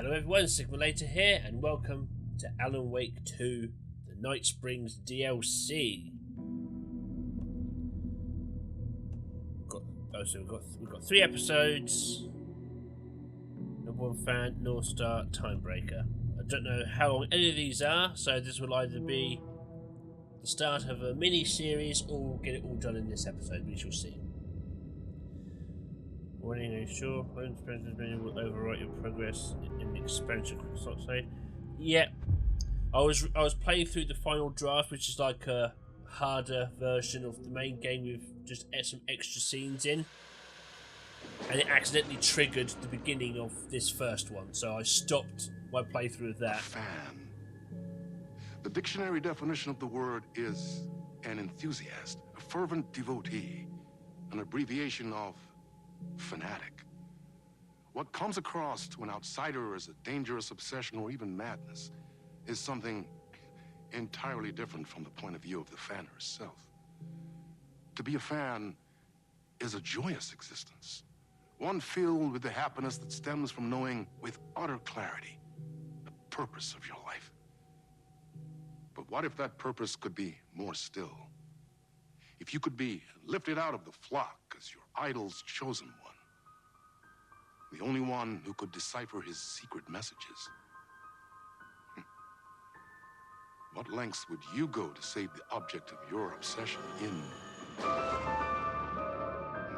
Hello everyone, Sigmulator here, and welcome to Alan Wake 2, the Night Springs DLC. We've got 3 episodes. Number 1 fan, North Star, Timebreaker. I don't know how long any of these are, so this will either be the start of a mini-series or we'll get it all done in this episode, we shall see. Warning, are you sure? Home expansion menu will overwrite your progress in the expansion quick slot save. Yep. I was playing through the final draft, which is like a harder version of the main game with just some extra scenes in. And it accidentally triggered the beginning of this first one, so I stopped my playthrough of that. A fan. The dictionary definition of the word is an enthusiast, a fervent devotee, an abbreviation of fanatic. What comes across to an outsider as a dangerous obsession or even madness is something entirely different from the point of view of the fan herself. To be a fan is a joyous existence, one filled with the happiness that stems from knowing with utter clarity the purpose of your life. But what if that purpose could be more still? If you could be lifted out of the flock as your idol's chosen one, the only one who could decipher his secret messages. What lengths would you go to save the object of your obsession in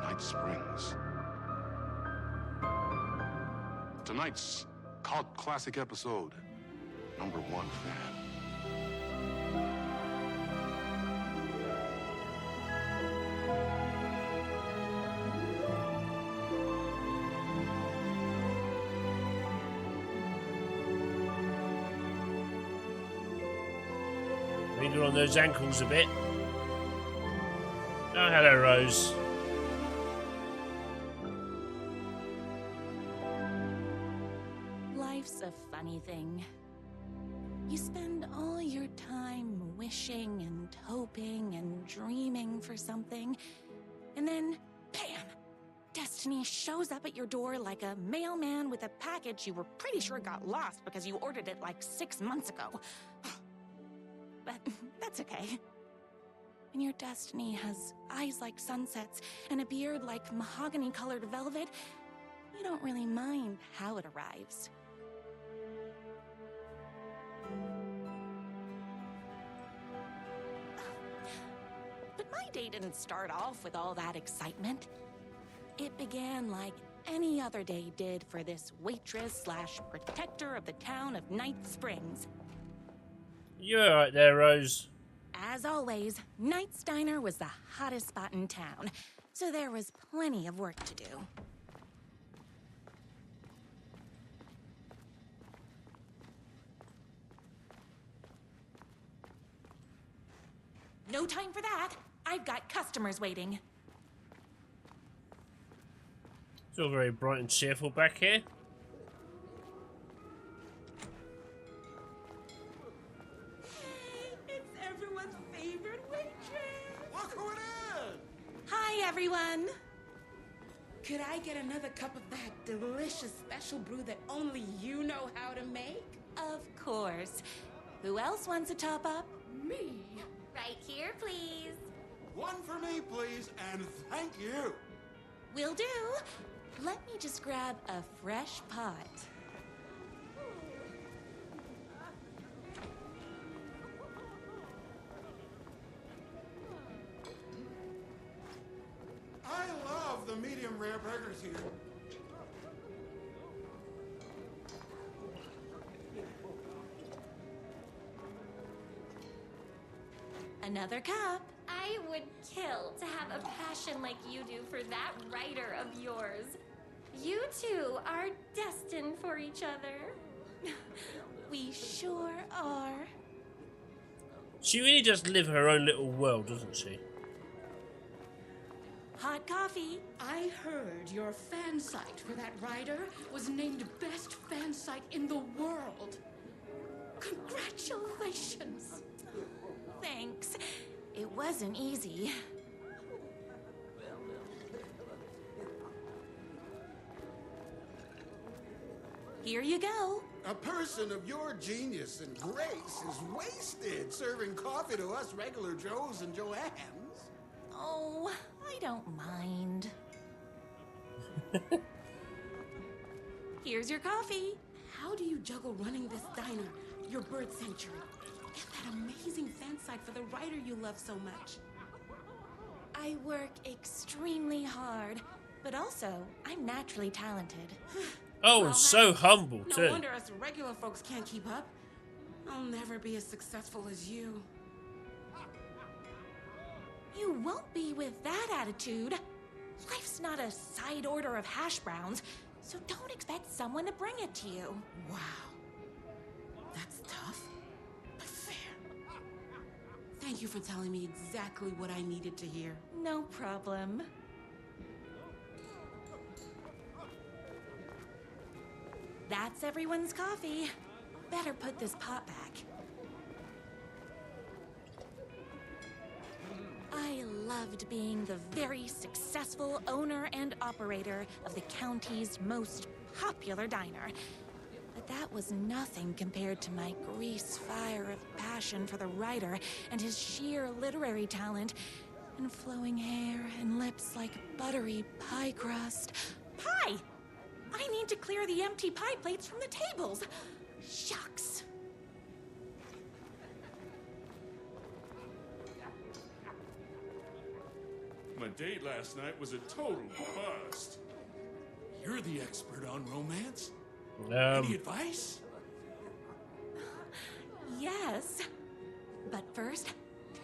Night Springs? Tonight's cult classic episode, number 1 fan. Finger on those ankles a bit. Oh, hello, Rose. Life's a funny thing. You spend all your time wishing and hoping and dreaming for something, and then, bam! Destiny shows up at your door like a mailman with a package you were pretty sure got lost because you ordered it like 6 months ago. But that's okay. When your destiny has eyes like sunsets and a beard like mahogany-colored velvet, you don't really mind how it arrives. But my day didn't start off with all that excitement. It began like any other day did for this waitress/protector of the town of Night Springs. You're alright there, Rose. As always, Knight's Diner was the hottest spot in town, so there was plenty of work to do. No time for that. I've got customers waiting. It's all very bright and cheerful back here. Hi, everyone. Could I get another cup of that delicious special brew that only you know how to make? Of course. Who else wants a top-up? Me? Right here, please. One for me, please, and thank you. Will do. Let me just grab a fresh pot. I love the medium rare burgers here. Another cup. I would kill to have a passion like you do for that writer of yours. You two are destined for each other. We sure are. She really does live her own little world, doesn't she? Hot coffee. I heard your fan site for that writer was named best fan site in the world. Congratulations. Thanks. It wasn't easy. Here you go. A person of your genius and grace is wasted serving coffee to us regular Joes and Joannes. Oh, I don't mind. Here's your coffee. How do you juggle running this diner, your bird sanctuary, and that amazing fan site for the writer you love so much? I work extremely hard, but also I'm naturally talented. Oh, Well, and so humble No too. wonder us regular folks can't keep up. I'll never be as successful as you. You won't be with that attitude. Life's not a side order of hash browns, so don't expect someone to bring it to you. Wow. That's tough, but fair. Thank you for telling me exactly what I needed to hear. No problem. That's everyone's coffee. Better put this pot back. I loved being the very successful owner and operator of the county's most popular diner. But that was nothing compared to my grease fire of passion for the writer and his sheer literary talent, and flowing hair and lips like buttery pie crust. Pie! I need to clear the empty pie plates from the tables. Shucks. My date last night was a total bust. You're the expert on romance. Any advice? Yes. But first,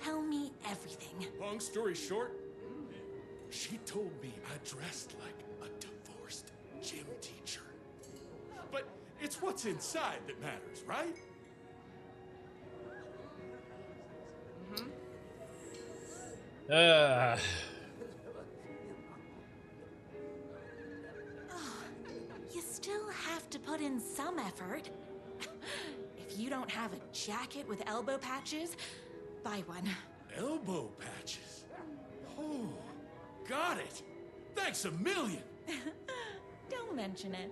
tell me everything. Long story short, she told me I dressed like a divorced gym teacher. But it's what's inside that matters, right? You still have to put in some effort. If you don't have a jacket with elbow patches, buy one. Elbow patches. Oh, got it. Thanks a million. Don't mention it.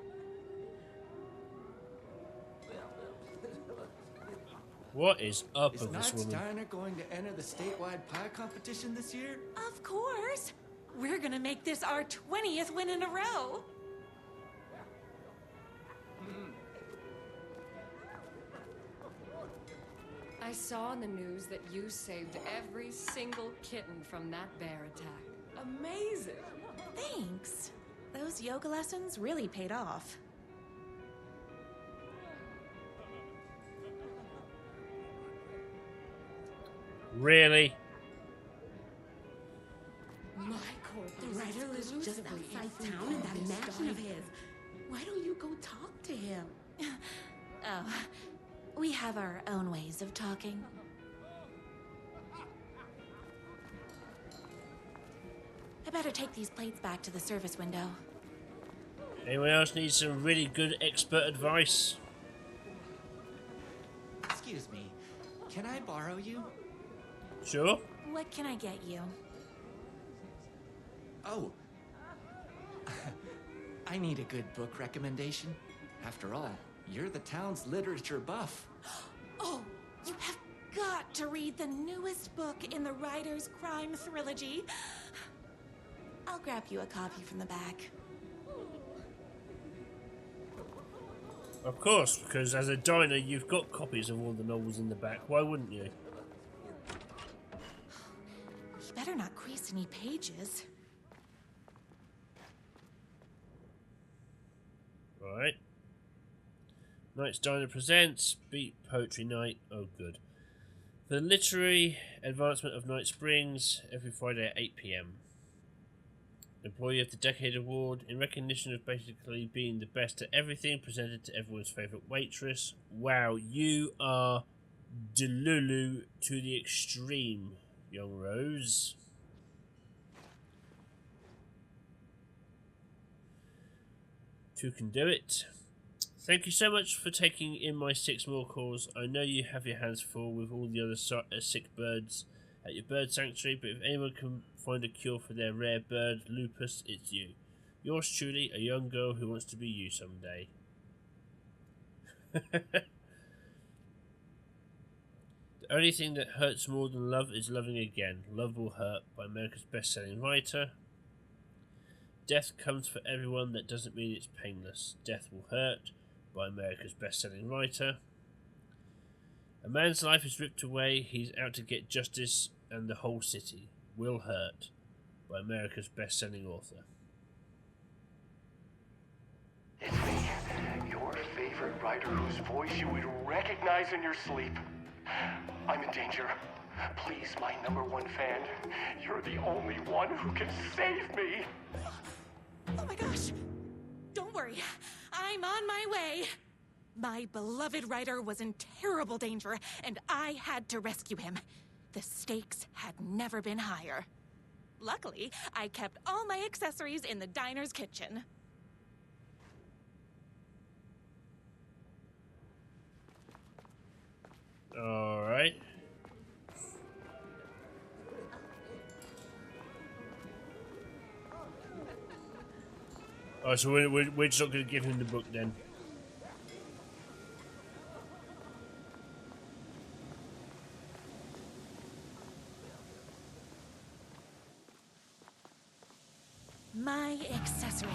What is up Is with this Knight's woman? Diner going to enter the statewide pie competition this year? Of course. We're gonna make this our 20th win in a row. I saw in the news that you saved every single kitten from that bear attack. Amazing! Thanks. Those yoga lessons really paid off. Really? Michael, the writer lives just outside town in that mansion of his. Why don't you go talk to him? Oh, we have our own ways of talking. I better take these plates back to the service window. Anyone else need some really good expert advice? Excuse me, can I borrow you? Sure. What can I get you? Oh. I need a good book recommendation. After all, you're the town's literature buff. Oh, you have got to read the newest book in the Writer's Crime Trilogy. I'll grab you a copy from the back. Of course, because as a diner, you've got copies of all the novels in the back. Why wouldn't you? You better not crease any pages. Right. Knight's Diner presents Beat Poetry Night. Oh, good. For the literary advancement of Night Springs, every Friday at 8 PM. Employee of the Decade Award, in recognition of basically being the best at everything, presented to everyone's favourite waitress. Wow, you are Delulu to the extreme, young Rose. Two can do it. Thank you so much for taking in my 6 more calls. I know you have your hands full with all the other sick birds at your bird sanctuary, but if anyone can find a cure for their rare bird, lupus, it's you. Yours truly, a young girl who wants to be you someday. The only thing that hurts more than love is loving again. Love Will Hurt by America's best-selling writer. Death comes for everyone, that doesn't mean it's painless. Death Will Hurt by America's best-selling writer. A man's life is ripped away, he's out to get justice and the whole city. Will Hurt by America's best-selling author. It's me, your favorite writer whose voice you would recognize in your sleep. I'm in danger. Please, my #1 fan, you're the only one who can save me. Oh my gosh! Don't worry, I'm on my way. My beloved writer was in terrible danger, and I had to rescue him. The stakes had never been higher. Luckily, I kept all my accessories in the diner's kitchen. Alright. Oh, so we're just not going to give him the book then. My accessories.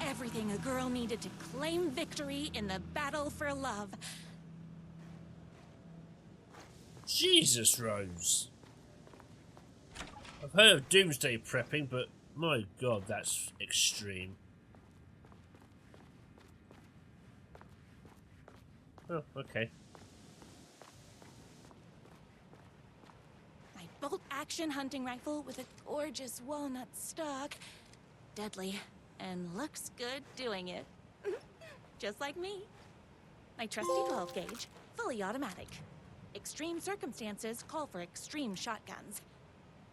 Everything a girl needed to claim victory in the battle for love. Jesus, Rose. I've heard of doomsday prepping, but my god, that's extreme. Oh, okay. My bolt-action hunting rifle with a gorgeous walnut stock. Deadly, and looks good doing it. Just like me. My trusty 12-gauge, fully automatic. Extreme circumstances call for extreme shotguns.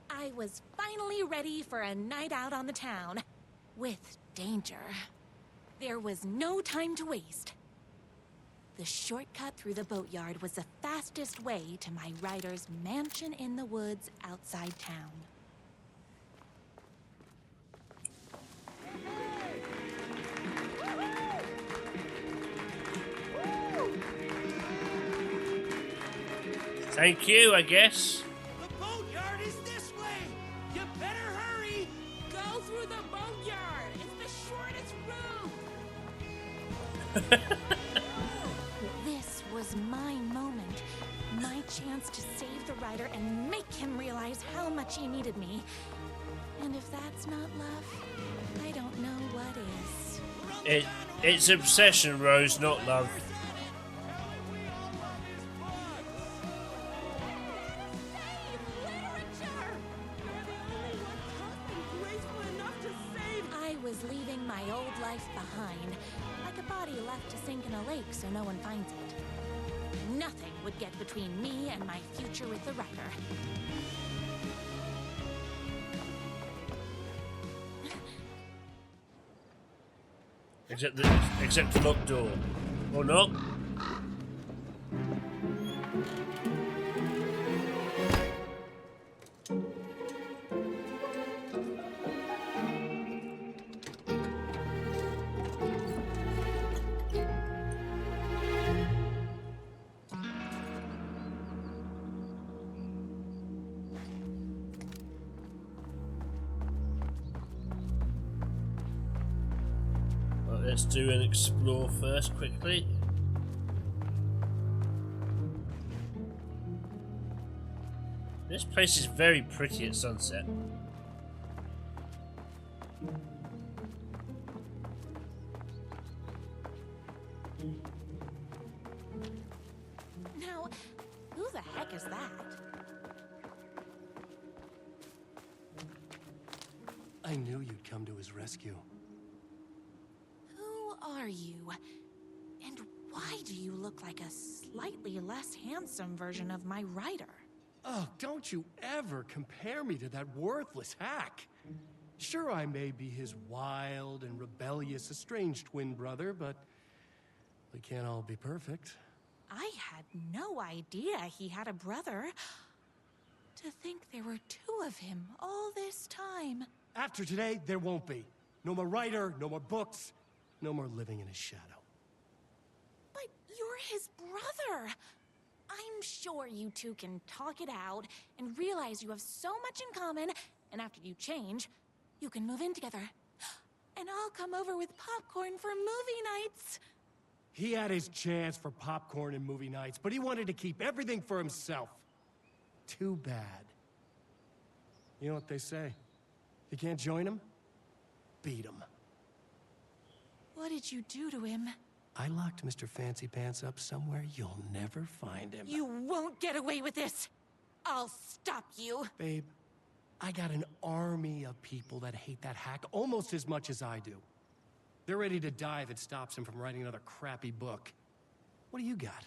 I was finally ready for a night out on the town. With danger. There was no time to waste. The shortcut through the boatyard was the fastest way to my writer's mansion in the woods outside town. Thank you, I guess. The boatyard is this way! You better hurry! Go through the boatyard! It's the shortest route! This was my moment. My chance to save the writer and make him realize how much he needed me. And if that's not love, I don't know what is. It's obsession, Rose, not love. I was leaving my old life behind, like a body left to sink in a lake so no one finds it. Nothing would get between me and my future with the writer. Except the locked door. Or not? Let's do an explore first, quickly. This place is very pretty at sunset. Now, who the heck is that? I knew you'd come to his rescue. Who are you? And why do you look like a slightly less handsome version of my writer? Oh, don't you ever compare me to that worthless hack. Sure, I may be his wild and rebellious estranged twin brother, but we can't all be perfect. I had no idea he had a brother. To think there were two of him all this time. After today, there won't be. No more writer, no more books, no more living in his shadow. But his brother. I'm sure you two can talk it out and realize you have so much in common, and after you change, you can move in together. And I'll come over with popcorn for movie nights. He had his chance for popcorn and movie nights, but he wanted to keep everything for himself. Too bad. You know what they say? You can't join him? Beat him. What did you do to him? I locked Mr. Fancy Pants up somewhere you'll never find him. You won't get away with this. I'll stop you. Babe, I got an army of people that hate that hack almost as much as I do. They're ready to die if it stops him from writing another crappy book. What do you got?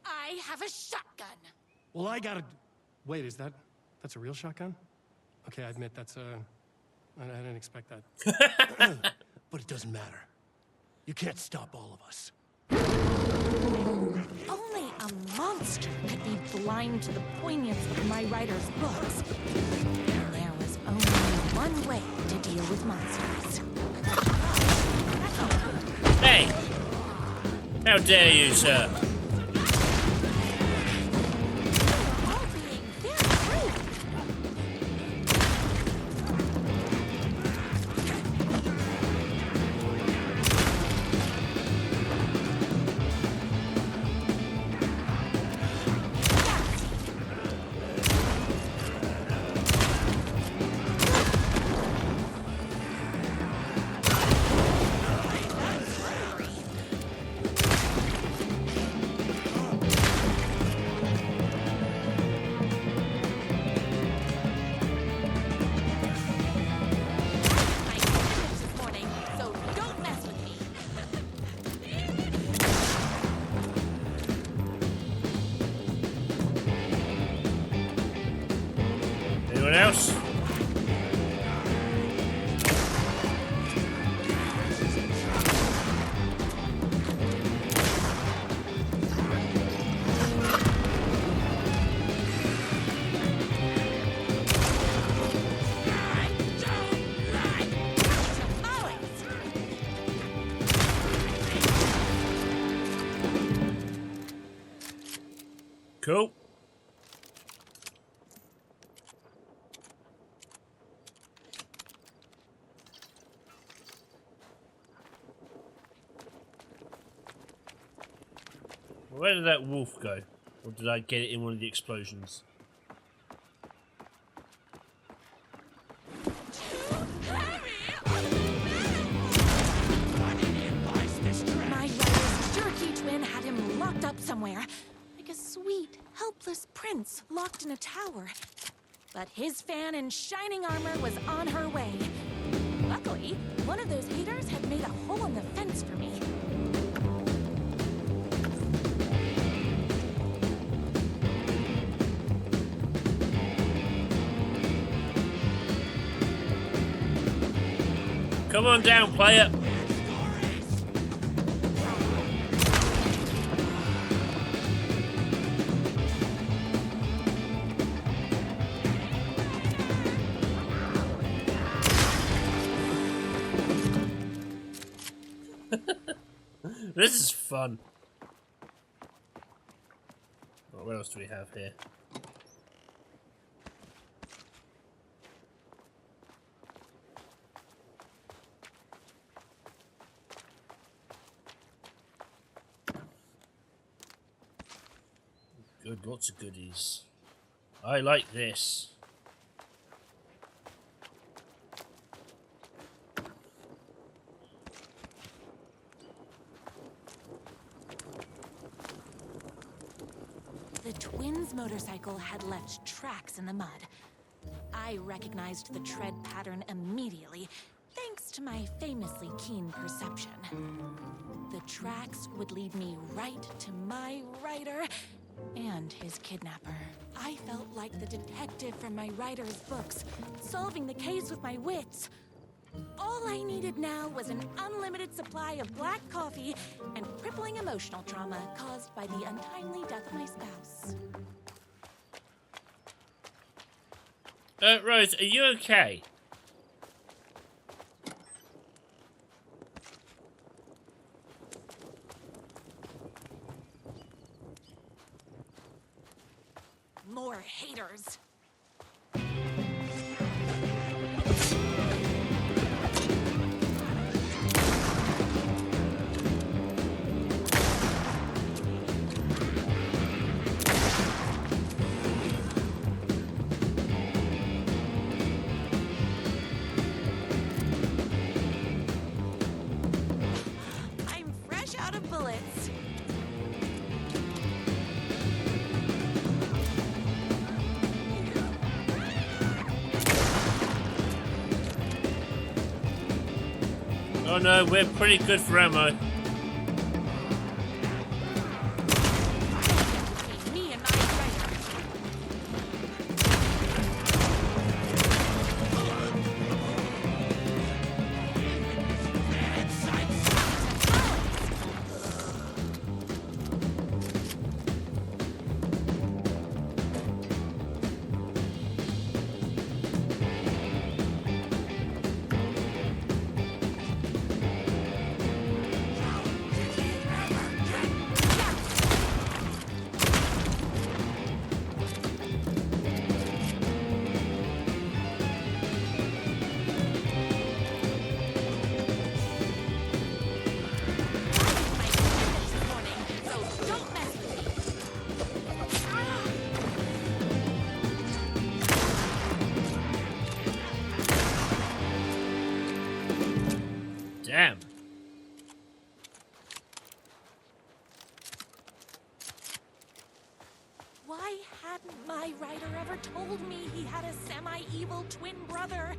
I have a shotgun. Well, I got a... Wait, that's a real shotgun? Okay, I admit that's I didn't expect that. But it doesn't matter. You can't stop all of us. Only a monster could be blind to the poignance of my writer's books. There was only one way to deal with monsters. Hey! How dare you, sir? All being very rude. I finished this morning, so don't mess with me. Anyone else? Cool. Where did that wolf go? Or did I get it in one of the explosions? My writer's jerky twin had him locked up somewhere, like a sweet, helpless prince locked in a tower. But his fan in shining armor was on her way. Luckily, one of those haters had made a hole in the fence for me. Come on down, player. This is fun. What else do we have here? Good, lots of goodies. I like this. The twins' motorcycle had left tracks in the mud. I recognized the tread pattern immediately, thanks to my famously keen perception. The tracks would lead me right to my writer and his kidnapper. I felt like the detective from my writer's books, solving the case with my wits. All I needed now was an unlimited supply of black coffee and crippling emotional trauma caused by the untimely death of my spouse. Rose, are you okay? haters. I'm fresh out of bullets. Oh no, we're pretty good for ammo. Me and my writer. Damn. Why hadn't my writer ever told me he had a semi-evil twin brother?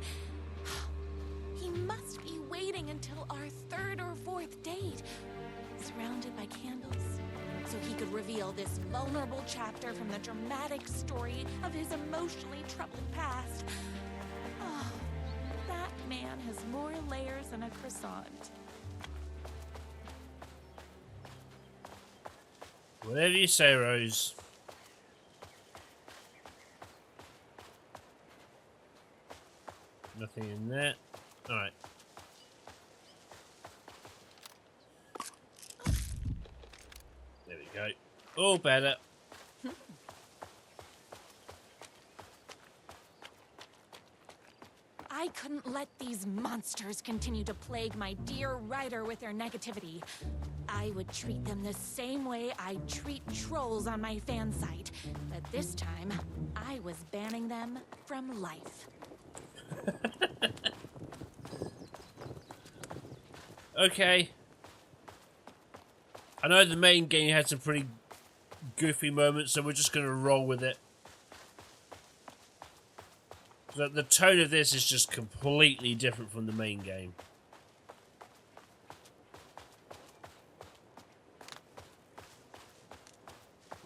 He must be waiting until our third or fourth date, surrounded by candles, so he could reveal this vulnerable chapter from the dramatic story of his emotionally troubled past. Oh, that man has more layers than a croissant. Whatever you say, Rose. Nothing in there. Alright. There we go. All better. I couldn't let these monsters continue to plague my dear writer with their negativity. I would treat them the same way I treat trolls on my fan site. But this time, I was banning them from life. Okay. I know the main game had some pretty goofy moments, so we're just going to roll with it. The tone of this is just completely different from the main game.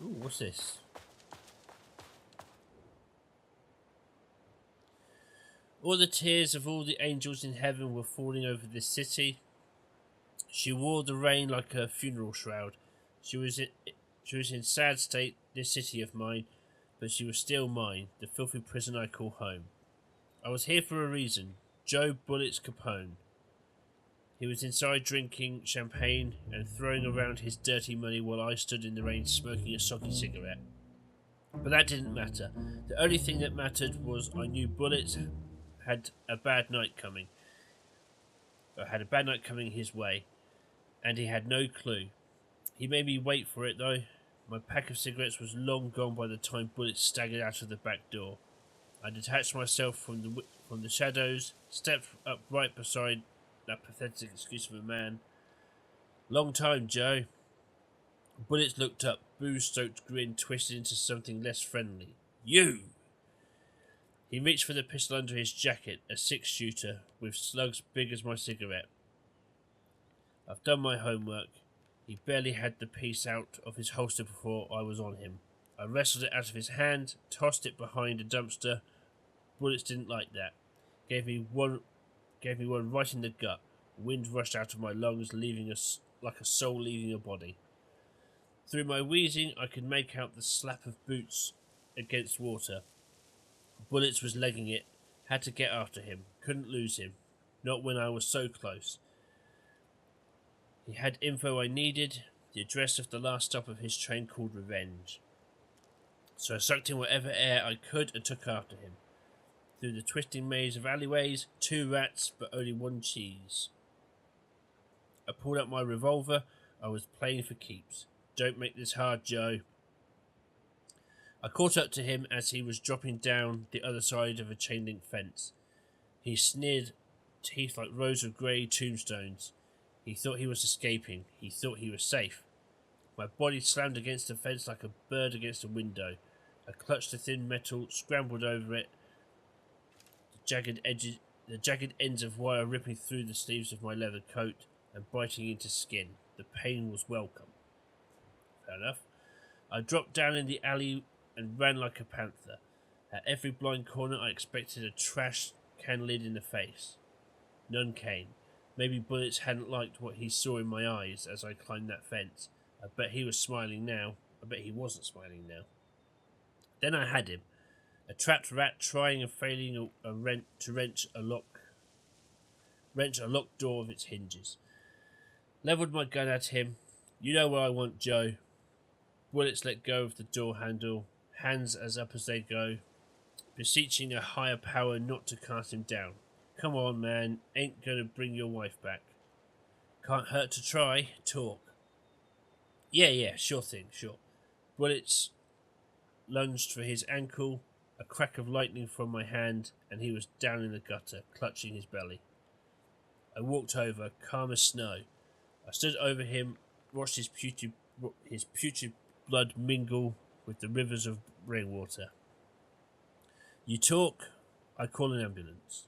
Ooh, what's this? All the tears of all the angels in heaven were falling over this city. She wore the rain like a funeral shroud. She was in sad state, this city of mine, but she was still mine, the filthy prison I call home. I was here for a reason. Joe Bullets Capone. He was inside drinking champagne and throwing around his dirty money while I stood in the rain smoking a soggy cigarette. But that didn't matter. The only thing that mattered was I knew Bullets had a bad night coming. His way, and he had no clue. He made me wait for it though. My pack of cigarettes was long gone by the time Bullets staggered out of the back door. I detached myself from the shadows, stepped up right beside that pathetic excuse of a man. Long time, Joe. Bullets looked up, booze-soaked grin twisted into something less friendly. You! He reached for the pistol under his jacket, a 6-shooter with slugs big as my cigarette. I've done my homework. He barely had the piece out of his holster before I was on him. I wrestled it out of his hand, tossed it behind a dumpster. Bullets didn't like that. Gave me one right in the gut. Wind rushed out of my lungs, leaving us like a soul leaving a body. Through my wheezing, I could make out the slap of boots against water. Bullets was legging it. Had to get after him. Couldn't lose him. Not when I was so close. He had info I needed. The address of the last stop of his train called Revenge. So I sucked in whatever air I could and took after him. Through the twisting maze of alleyways, 2 rats, but only 1 cheese. I pulled out my revolver. I was playing for keeps. Don't make this hard, Joe. I caught up to him as he was dropping down the other side of a chain-link fence. He sneered, teeth like rows of grey tombstones. He thought he was escaping. He thought he was safe. My body slammed against the fence like a bird against a window. I clutched the thin metal, scrambled over it, the jagged ends of wire ripping through the sleeves of my leather coat and biting into skin. The pain was welcome. Fair enough. I dropped down in the alley and ran like a panther. At every blind corner I expected a trash can lid in the face. None came. Maybe bullets hadn't liked what he saw in my eyes as I climbed that fence. I bet he was smiling now. I bet he wasn't smiling now. Then I had him. A trapped rat trying and failing to wrench a locked door of its hinges. Levelled my gun at him. You know what I want, Joe. Bullets let go of the door handle, hands as up as they go, beseeching a higher power not to cast him down. Come on, man, ain't gonna bring your wife back. Can't hurt to try. Talk. Yeah, sure thing, sure. Bullets lunged for his ankle, a crack of lightning from my hand, and he was down in the gutter, clutching his belly. I walked over, calm as snow. I stood over him, watched his putrid blood mingle with the rivers of rainwater. You talk, I call an ambulance.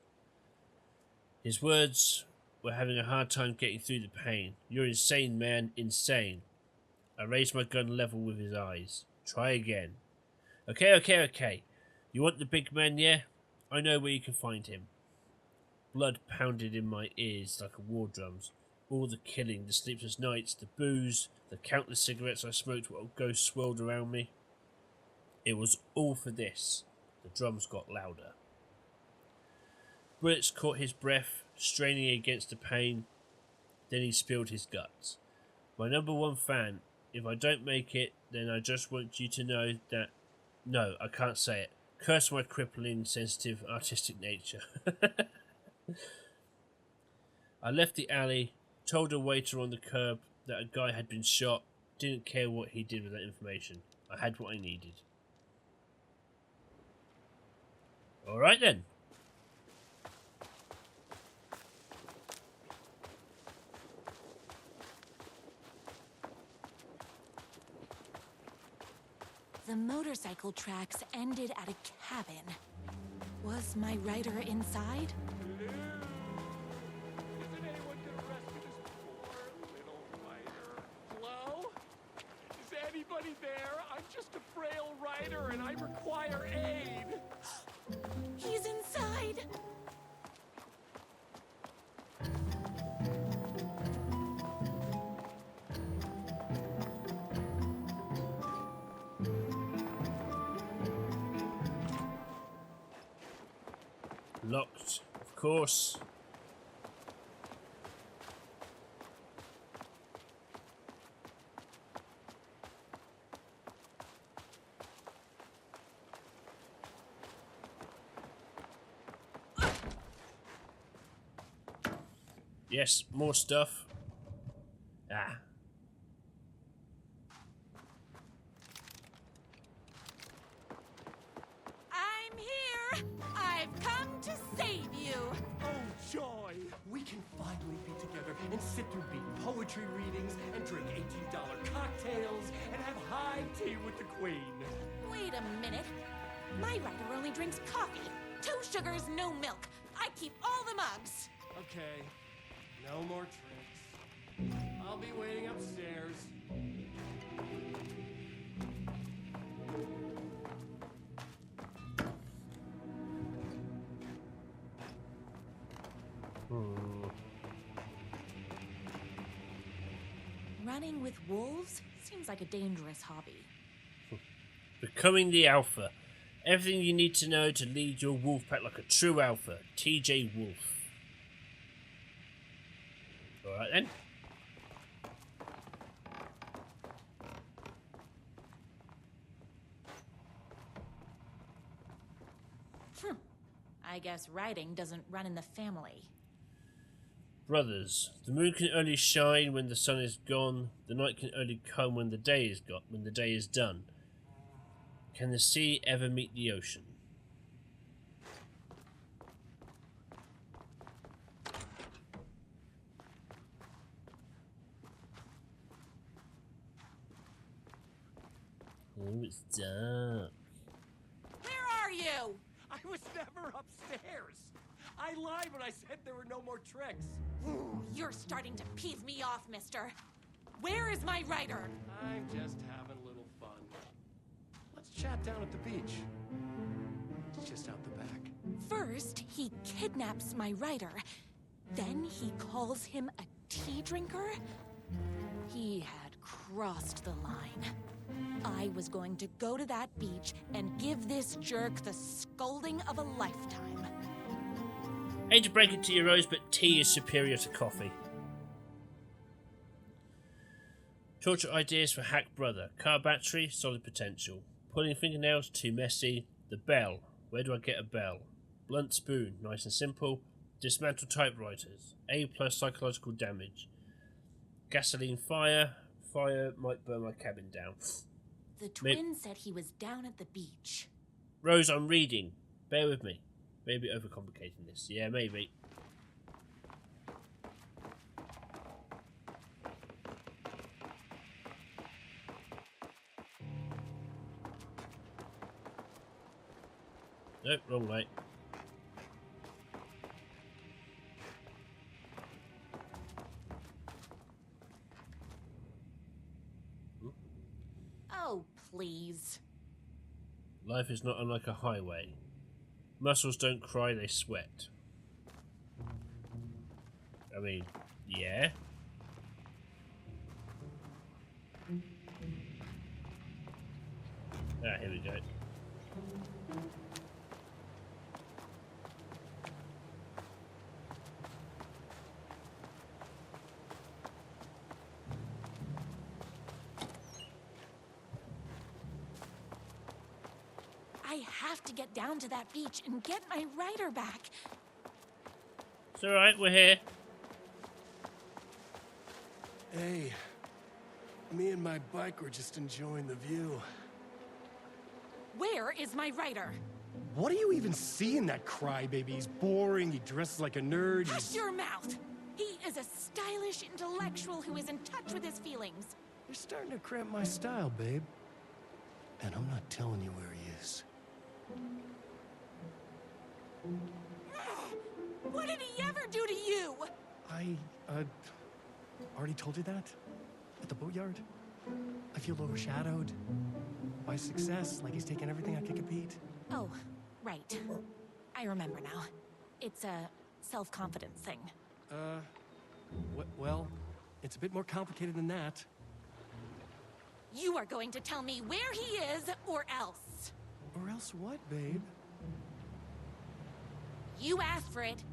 His words were having a hard time getting through the pain. You're insane, man, insane. I raised my gun level with his eyes. Try again. Okay. You want the big man, yeah? I know where you can find him. Blood pounded in my ears like a war drums. All the killing, the sleepless nights, the booze, the countless cigarettes I smoked while ghosts swirled around me. It was all for this. The drums got louder. Bullets caught his breath, straining against the pain. Then he spilled his guts. My number 1 fan. If I don't make it, then I just want you to know that... No, I can't say it. Curse my crippling, sensitive, artistic nature. I left the alley, told a waiter on the curb that a guy had been shot, didn't care what he did with that information. I had what I needed. Alright then. The motorcycle tracks ended at a cabin. Was my rider inside? Isn't anyone gonna rescue this poor little rider? Hello? Is anybody there? I'm just a frail rider and I require aid. He's inside! Locked, of course. Yes, more stuff. Ah. I'm here! I've come to save you! Oh, joy! We can finally be together and sit through beaten poetry readings and drink $18 cocktails and have high tea with the Queen. Wait a minute. My rider only drinks coffee. 2 sugars, no milk. I keep all the mugs. Okay, no more tricks. I'll be waiting upstairs. Running with wolves seems like a dangerous hobby. Becoming the alpha. Everything you need to know to lead your wolf pack like a true alpha. TJ Wolf. Alright then. I guess writing doesn't run in the family. Brothers, the moon can only shine when the sun is gone. The night can only come when the day is done. Can the sea ever meet the ocean? Oh, it's dark. Where are you? I was never upstairs. I lied when I said there were no more tricks. Ooh, you're starting to piss me off, mister. Where is my writer? I'm just having a little fun. Let's chat down at the beach. It's just out the back. First, he kidnaps my writer. Then he calls him a tea drinker. He had crossed the line. I was going to go to that beach and give this jerk the scolding of a lifetime. Hate to break it to you, Rose, but tea is superior to coffee. Torture ideas for hack brother. Car battery, solid potential. Pulling fingernails, too messy. The bell. Where do I get a bell? Blunt spoon, nice and simple. Dismantle typewriters. A+ psychological damage. Gasoline fire. Fire might burn my cabin down. The twin said he was down at the beach. Rose, I'm reading. Bear with me. Maybe overcomplicating this. Yeah, maybe. Nope, wrong way. Oh, please. Life is not unlike a highway. Muscles don't cry, they sweat. I mean, yeah. Ah, here we go. I have to get down to that beach and get my writer back. It's alright, we're here. Hey, me and my bike were just enjoying the view. Where is my writer? What do you even see in that crybaby? He's boring, he dresses like a nerd. Hush your mouth! He is a stylish intellectual who is in touch with his feelings. You're starting to cramp my style, babe. And I'm not telling you where he is. What did he ever do to you? I, already told you that? At the boatyard? I feel overshadowed by success, like he's taking everything I could compete. Oh, right. I remember now. It's a self-confidence thing. Well, it's a bit more complicated than that. You are going to tell me where he is, or else. Or else what, babe? You asked for it.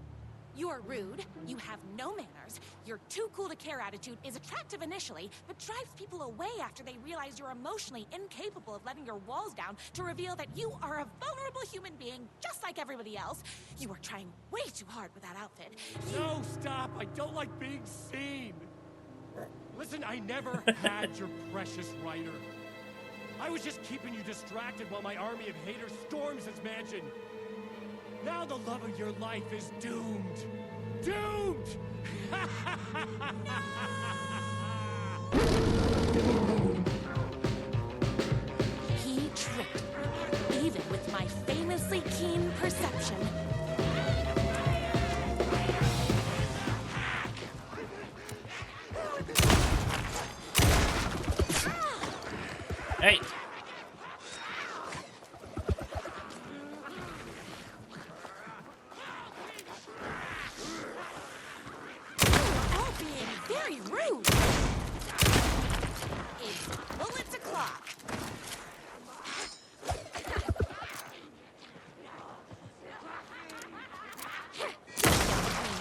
You're rude, you have no manners, your too cool to care attitude is attractive initially, but drives people away after they realize you're emotionally incapable of letting your walls down to reveal that you are a vulnerable human being just like everybody else. You are trying way too hard with that outfit. No, stop! I don't like being seen! Listen, I never had your precious writer. I was just keeping you distracted while my army of haters storms his mansion. Now the love of your life is doomed. Doomed! He tricked me, even with my famously keen perception. Hey! Very rude! It's bullets o'clock.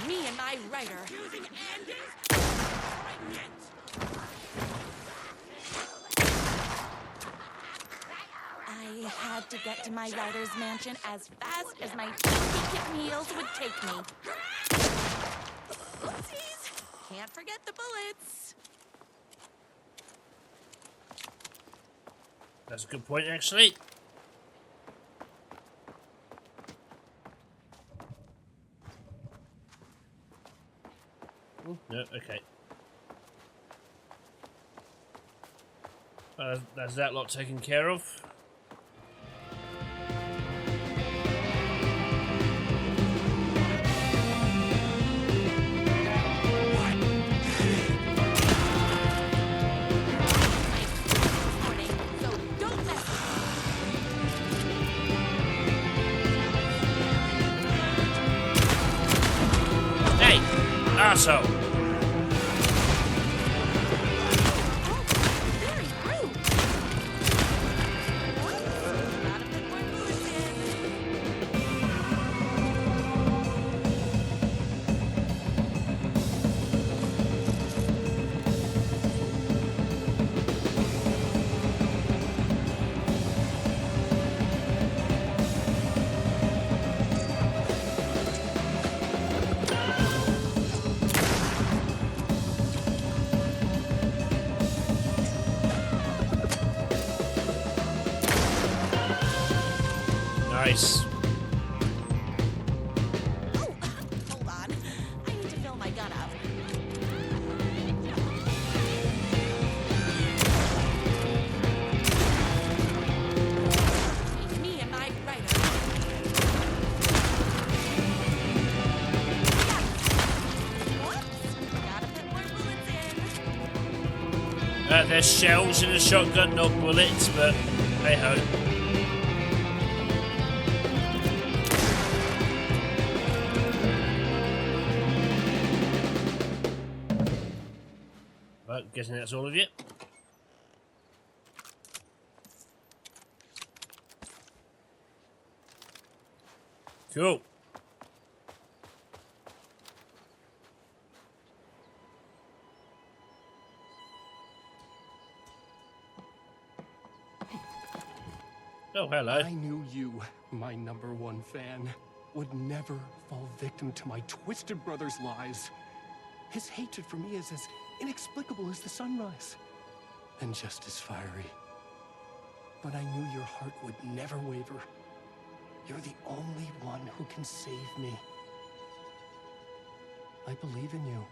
Me and my writer. Using Andy's? need to get to my writer's mansion as fast as my kitten heels would take me. Oopsies! Can't forget the bullets. That's a good point, actually. Oh, no, okay. That's that lot taken care of. Hey, asshole! Nice. Oh, hold on. I need to fill my gun up. It's me and my writer. Whoops. Gotta put more bullets in. There's shells in a shotgun, not bullets, but hey ho. Well, guessing that's all of you. Cool. Oh, hello. I knew you, my #1 fan, would never fall victim to my twisted brother's lies. His hatred for me is as inexplicable as the sunrise, and just as fiery. But I knew your heart would never waver. You're the only one who can save me. I believe in you.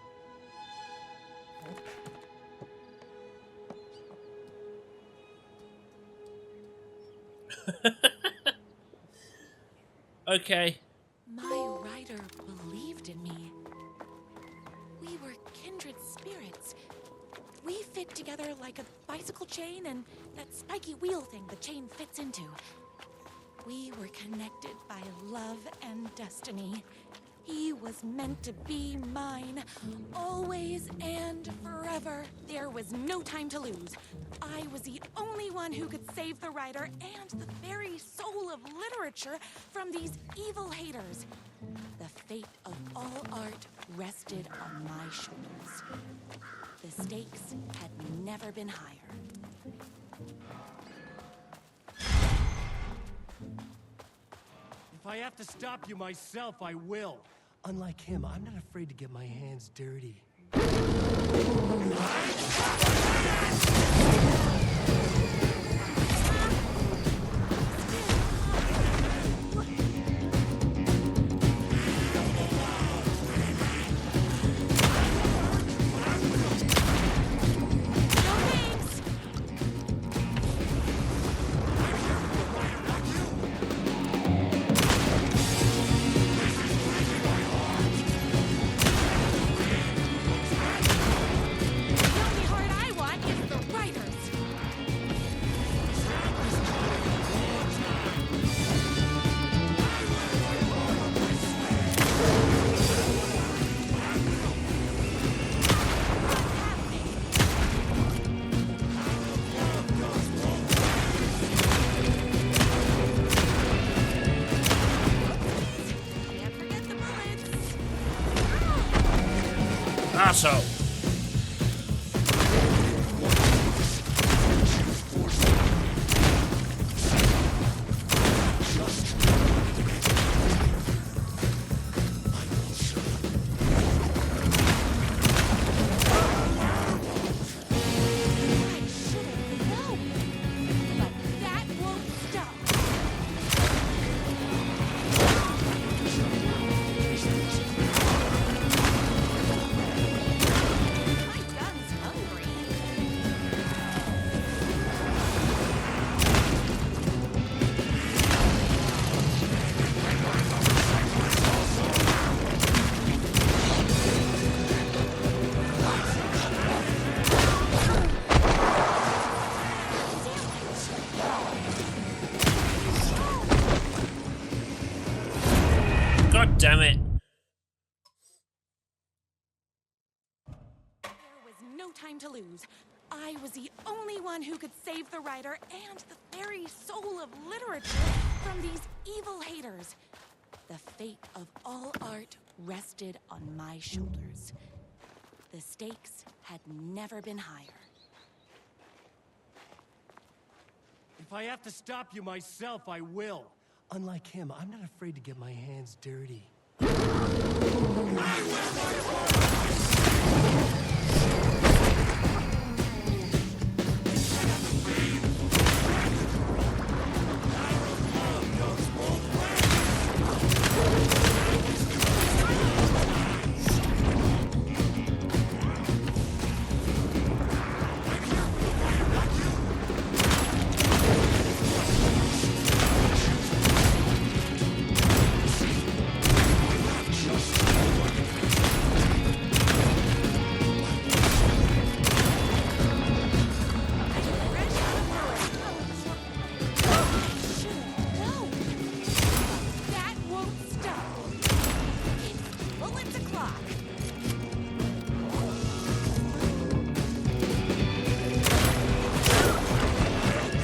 Okay. My writer believed in me. We were kindred spirits. We fit together like a bicycle chain and that spiky wheel thing the chain fits into. We were connected by love and destiny. He was meant to be mine, always and forever. There was no time to lose. I was the only one who could save the writer and the very soul of literature from these evil haters. The fate of all art rested on my shoulders. The stakes had never been higher. If I have to stop you myself, I will. Unlike him, I'm not afraid to get my hands dirty. Asshole. damn it. There was no time to lose. I was the only one who could save the writer and the very soul of literature from these evil haters. The fate of all art rested on my shoulders. The stakes had never been higher. If I have to stop you myself, I will. Unlike him, I'm not afraid to get my hands dirty.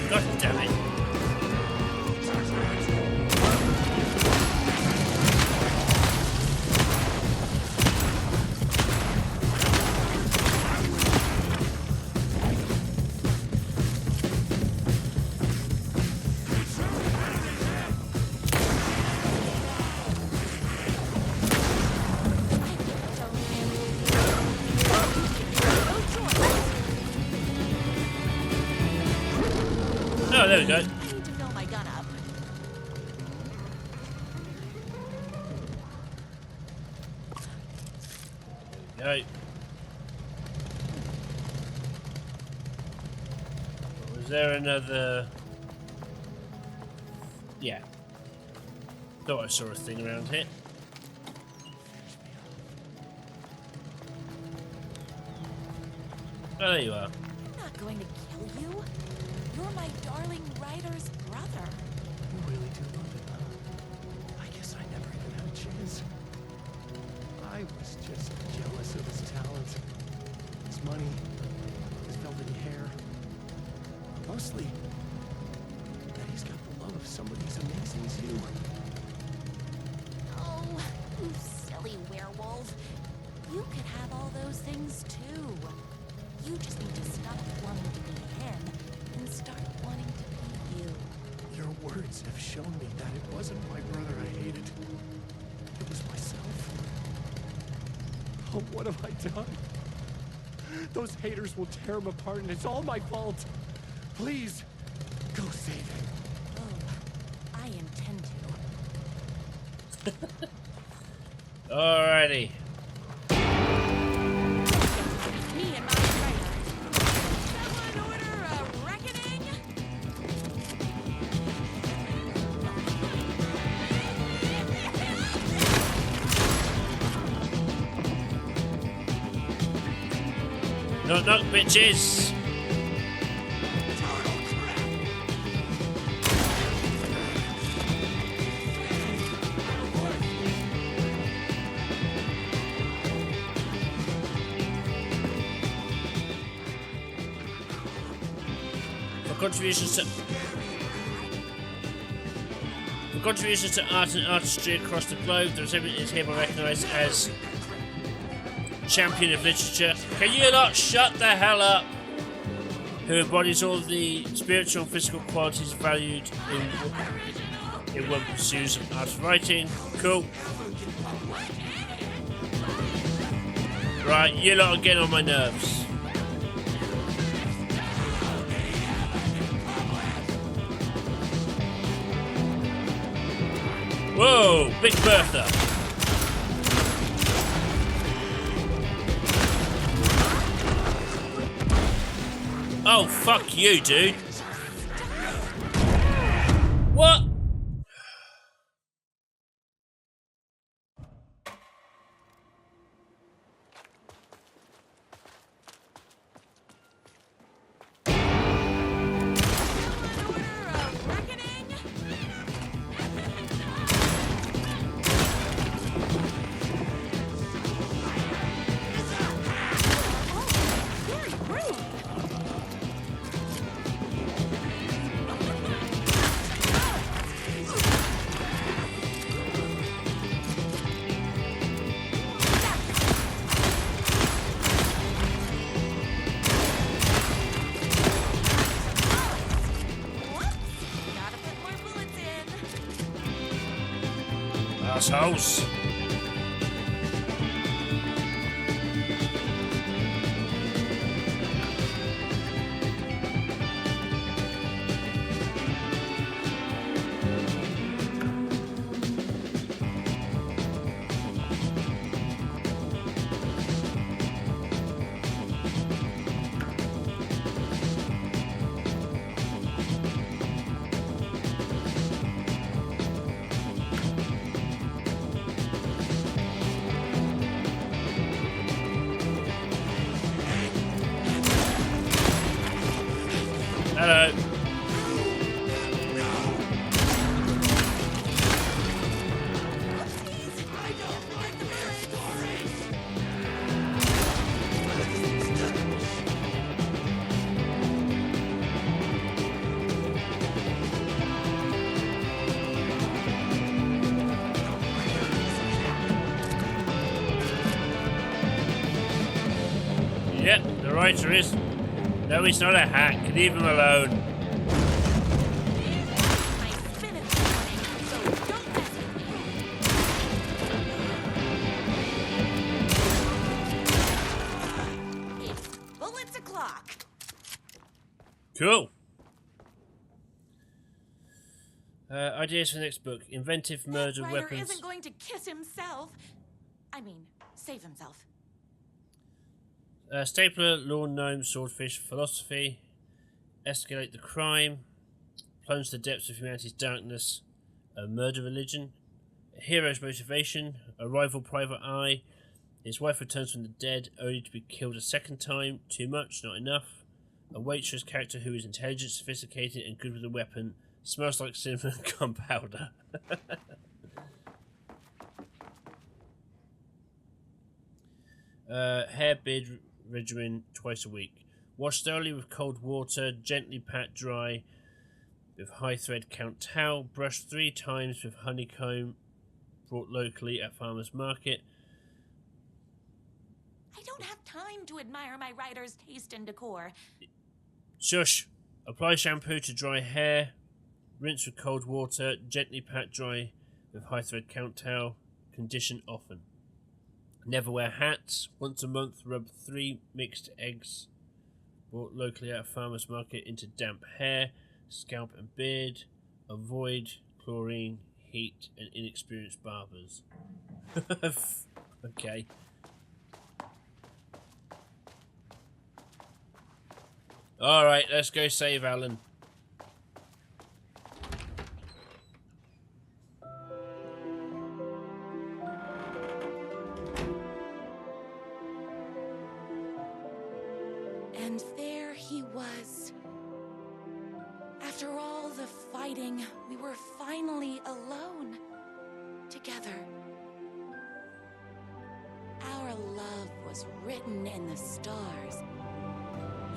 God damn it. Oh, there we go. I need to fill my gun up. Go. Was there another? Yeah. Thought I saw a thing around here. Oh, there you are. I'm not going to kill you. You're my darling writer's brother. You really do love it, huh? I guess I never even had a chance. I was just jealous of his talent, his money, his velvety hair. Mostly that he's got the love of somebody as amazing as you. Oh, you silly werewolf. You could have all those things too. You just need to stop wanting to be him and start wanting to be you. Your words have shown me that it wasn't my brother I hated. It was myself. Oh, what have I done? Those haters will tear him apart, and it's all my fault. Please, go save him. Oh, I intend to. Alrighty. Me and my writer. Someone order a reckoning? Knock knock, bitches. For contributions to art and artistry across the globe, the recipient is hereby recognised as Champion of Literature. Can you lot shut the hell up? Who embodies all the spiritual and physical qualities valued in one pursues of art of writing. Cool. Right, you lot are getting on my nerves. Whoa, Big Bertha. Oh, fuck you, dude. What? Assholes! Hello. Yep, the writer is. No, he's not a hack. Leave him alone. My spin is morning, so don't mess with me. It's bullets o'clock. Cool. Ideas for the next book. Inventive murder Ryder weapons. isn't going to kiss himself. I mean, save himself. Stapler, lawn gnome, swordfish, philosophy. Escalate the crime. Plunge the depths of humanity's darkness. A murder religion. A hero's motivation. A rival private eye. His wife returns from the dead, only to be killed a second time. Too much, not enough. A waitress character who is intelligent, sophisticated, and good with a weapon. Smells like cinnamon gunpowder. Hair beard regimen twice a week. Wash thoroughly with cold water, gently pat dry with high thread count towel. Brush 3 times with honeycomb brought locally at farmer's market. I don't have time to admire my writer's taste and decor. Shush! Apply shampoo to dry hair. Rinse with cold water. Gently pat dry with high thread count towel. Condition often. Never wear hats. Once a month, rub 3 mixed eggs bought locally at a farmer's market into damp hair, scalp and beard. Avoid chlorine, heat, and inexperienced barbers. Okay. Alright, let's go save Alan. And there he was. After all the fighting, we were finally alone. Together. Our love was written in the stars.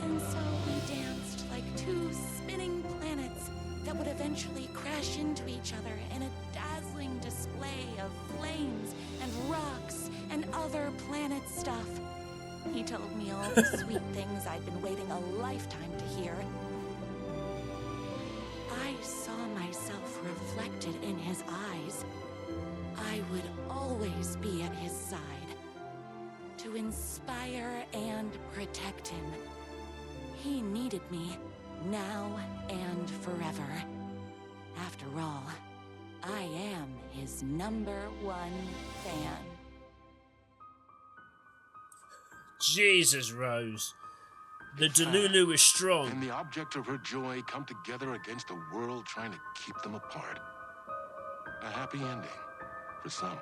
And so we danced like 2 spinning planets that would eventually crash into each other in a dazzling display of flames and rocks and other planet stuff. He told me all the sweet things I'd been waiting a lifetime to hear. I saw myself reflected in his eyes. I would always be at his side, to inspire and protect him. He needed me, now and forever. After all, I am his #1 fan. Jesus, Rose. The Delulu is strong. And the object of her joy come together against a world trying to keep them apart. A happy ending for some.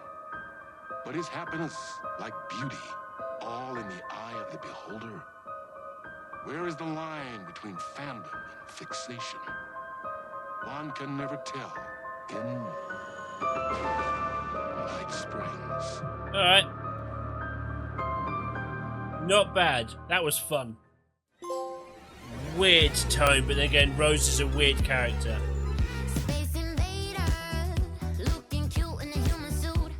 But is happiness, like beauty, all in the eye of the beholder? Where is the line between fandom and fixation? One can never tell in Night Springs. Alright. Not bad. That was fun. Weird tone, but then again, Rose is a weird character. Space invader, looking cute in a human suit.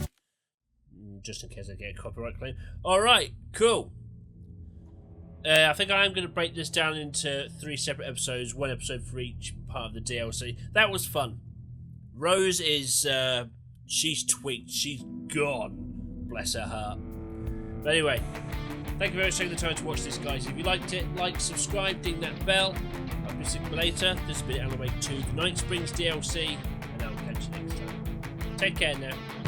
Just in case I get a copyright claim. Alright, cool. I think I am going to break this down into 3 separate episodes, 1 episode for each part of the DLC. That was fun. Rose is she's tweaked. She's gone. Bless her heart. But anyway, thank you very much for taking the time to watch this, guys. If you liked it, like, subscribe, ding that bell. I'll be seeing you later. This has been Alan Wake 2, the Night Springs DLC, and I'll catch you next time. Take care now.